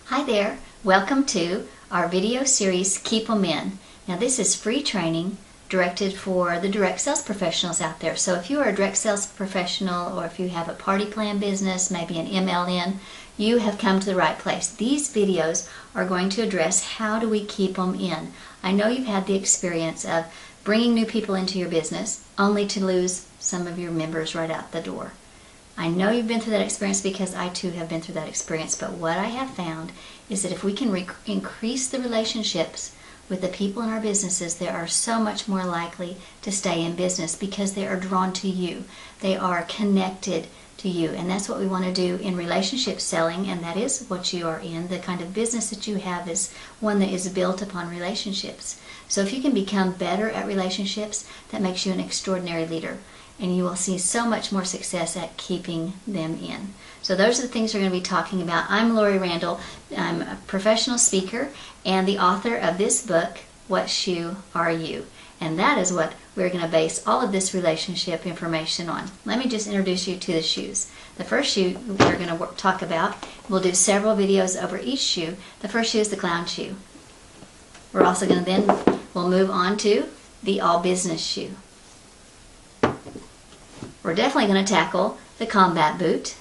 Hi there, welcome to our video series Keep 'em In. Now this is free training directed for the direct sales professionals out there. So if you are a direct sales professional or if you have a party plan business, maybe an MLN, you have come to the right place. These videos are going to address how do we keep them in. I know you've had the experience of bringing new people into your business only to lose some of your members right out the door. I know you've been through that experience because I too have been through that experience, but what I have found is that if we can increase the relationships with the people in our businesses, they are so much more likely to stay in business because they are drawn to you. They are connected to you, and that's what we want to do in relationship selling, and that is what you are in. The kind of business that you have is one that is built upon relationships. So if you can become better at relationships, that makes you an extraordinary leader, and you will see so much more success at keeping them in. So those are the things we're going to be talking about. I'm Lori Randall. I'm a professional speaker and the author of this book, What Shoe Are You? And that is what we're going to base all of this relationship information on. Let me just introduce you to the shoes. The first shoe we're going to talk about, we'll do several videos over each shoe. The first shoe is the clown shoe. We're also going to we'll move on to the all business shoe. We're definitely going to tackle the combat boot.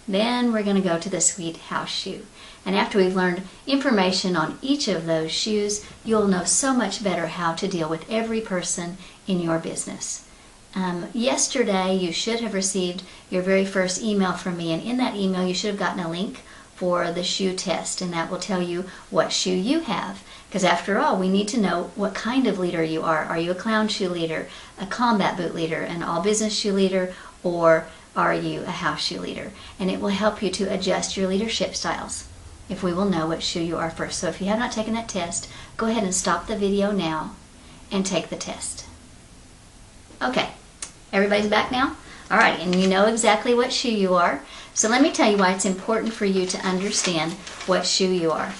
Then we're going to go to the sweet house shoe. And after we've learned information on each of those shoes, you'll know so much better how to deal with every person in your business. Yesterday, you should have received your very first email from me, and in that email, you should have gotten a link for the shoe test, and that will tell you what shoe you have. Because after all, we need to know what kind of leader you are. Are you a clown shoe leader, a combat boot leader, an all business shoe leader, or are you a house shoe leader? And it will help you to adjust your leadership styles if we will know what shoe you are first. So if you have not taken that test, go ahead and stop the video now and take the test. Okay, everybody's back now? All right, and you know exactly what shoe you are. So let me tell you why it's important for you to understand what shoe you are.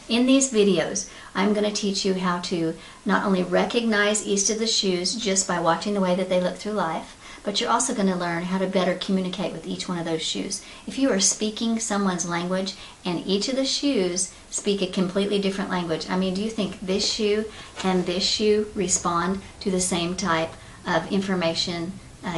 In these videos, I'm going to teach you how to not only recognize each of the shoes just by watching the way that they look through life, but you're also going to learn how to better communicate with each one of those shoes. If you are speaking someone's language and each of the shoes speak a completely different language, I mean, do you think this shoe and this shoe respond to the same type of information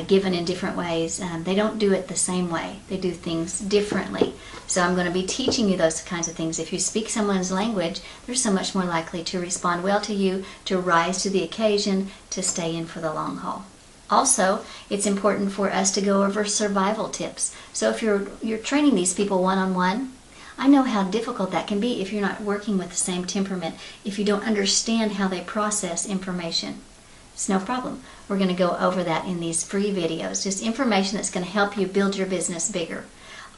given in different ways? They don't do it the same way. They do things differently. So I'm going to be teaching you those kinds of things. If you speak someone's language, they're so much more likely to respond well to you, to rise to the occasion, to stay in for the long haul. Also, it's important for us to go over survival tips. So if you're training these people one-on-one, I know how difficult that can be if you're not working with the same temperament, if you don't understand how they process information. It's no problem. We're going to go over that in these free videos, just information that's going to help you build your business bigger.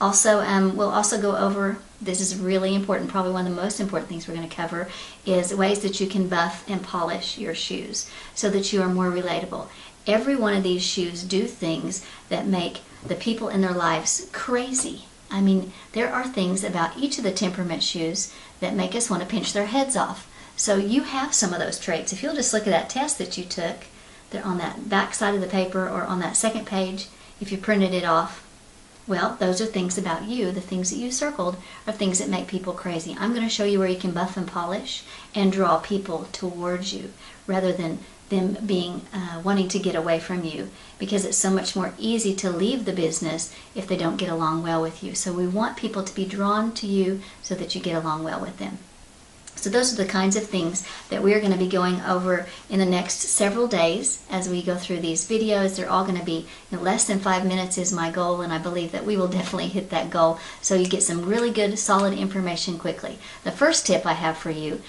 Also, we'll also go over, this is really important, probably one of the most important things we're going to cover, is ways that you can buff and polish your shoes so that you are more relatable. Every one of these shoes do things that make the people in their lives crazy. I mean, there are things about each of the temperament shoes that make us want to pinch their heads off. So you have some of those traits. If you'll just look at that test that you took, they're on that back side of the paper or on that second page, if you printed it off, well, those are things about you. The things that you circled are things that make people crazy. I'm going to show you where you can buff and polish and draw people towards you rather than them being wanting to get away from you, because it's so much more easy to leave the business if they don't get along well with you. So we want people to be drawn to you so that you get along well with them. So those are the kinds of things that we're going to be going over in the next several days as we go through these videos. They're all going to be less than 5 minutes is my goal, and I believe that we will definitely hit that goal so you get some really good solid information quickly. The first tip I have for you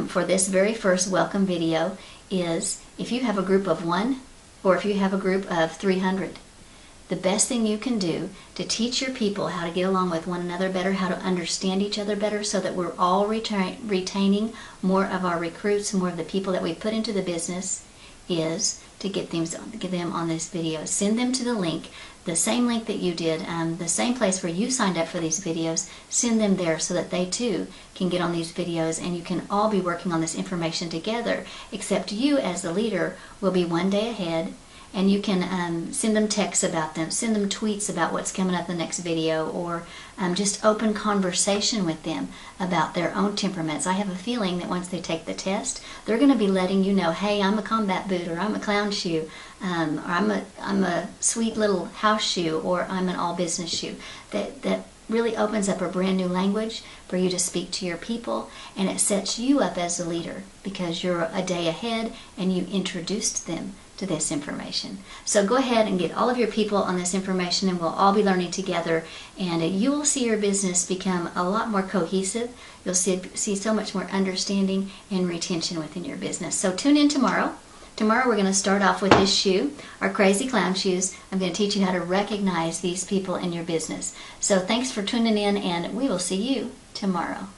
for this very first welcome video is if you have a group of 1 or if you have a group of 300, the best thing you can do to teach your people how to get along with one another better, how to understand each other better so that we're all retaining more of our recruits, more of the people that we put into the business, is to get them on this video. Send them to the link, the same link that you did, the same place where you signed up for these videos. Send them there so that they too can get on these videos and you can all be working on this information together, except you as the leader will be one day ahead and you can send them texts about them, send them tweets about what's coming up in the next video, or just open conversation with them about their own temperaments. I have a feeling that once they take the test, they're going to be letting you know, hey, I'm a combat boot, or I'm a clown shoe, or I'm a sweet little house shoe, or I'm an all business shoe. That really opens up a brand new language for you to speak to your people, and it sets you up as a leader because you're a day ahead and you introduced them to this information. So go ahead and get all of your people on this information, and we'll all be learning together, and you will see your business become a lot more cohesive. You'll see so much more understanding and retention within your business. So tune in tomorrow. Tomorrow we're going to start off with this shoe, our Crazy Clown Shoes. I'm going to teach you how to recognize these people in your business. So thanks for tuning in, and we will see you tomorrow.